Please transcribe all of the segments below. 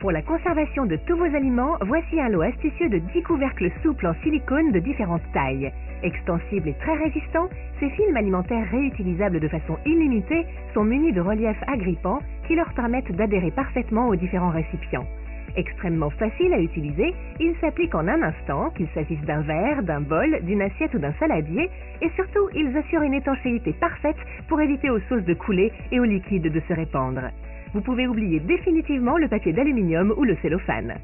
Pour la conservation de tous vos aliments, voici un lot astucieux de 10 couvercles souples en silicone de différentes tailles. Extensibles et très résistants, ces films alimentaires réutilisables de façon illimitée sont munis de reliefs agrippants qui leur permettent d'adhérer parfaitement aux différents récipients. Extrêmement facile à utiliser, ils s'appliquent en un instant, qu'il s'agisse d'un verre, d'un bol, d'une assiette ou d'un saladier, et surtout, ils assurent une étanchéité parfaite pour éviter aux sauces de couler et aux liquides de se répandre. Vous pouvez oublier définitivement le papier d'aluminium ou le cellophane.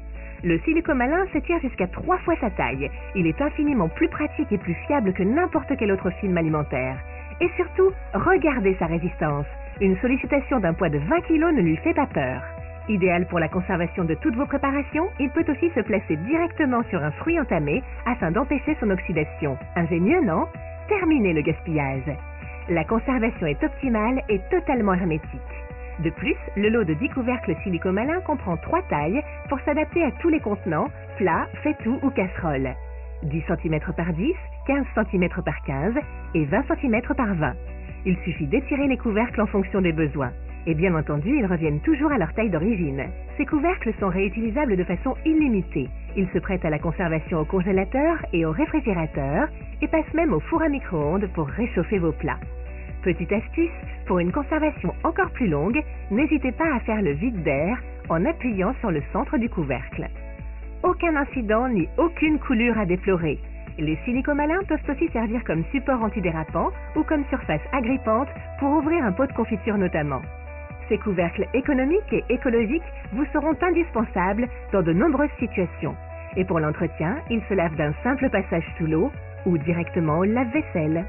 Le silicomalin s'étire jusqu'à 3 fois sa taille. Il est infiniment plus pratique et plus fiable que n'importe quel autre film alimentaire. Et surtout, regardez sa résistance. Une sollicitation d'un poids de 20 kg ne lui fait pas peur. Idéal pour la conservation de toutes vos préparations, il peut aussi se placer directement sur un fruit entamé afin d'empêcher son oxydation. Ingénieux, non? Terminez le gaspillage. La conservation est optimale et totalement hermétique. De plus, le lot de 10 couvercles silicomalin comprend 3 tailles pour s'adapter à tous les contenants, plats, fait-tout ou casseroles. 10 cm par 10, 15 cm par 15 et 20 cm par 20. Il suffit d'étirer les couvercles en fonction des besoins. Et bien entendu, ils reviennent toujours à leur taille d'origine. Ces couvercles sont réutilisables de façon illimitée. Ils se prêtent à la conservation au congélateur et au réfrigérateur et passent même au four à micro-ondes pour réchauffer vos plats. Petite astuce, pour une conservation encore plus longue, n'hésitez pas à faire le vide d'air en appuyant sur le centre du couvercle. Aucun incident ni aucune coulure à déplorer. Les silicomalins peuvent aussi servir comme support antidérapant ou comme surface agrippante pour ouvrir un pot de confiture notamment. Ces couvercles économiques et écologiques vous seront indispensables dans de nombreuses situations. Et pour l'entretien, ils se lavent d'un simple passage sous l'eau ou directement au lave-vaisselle.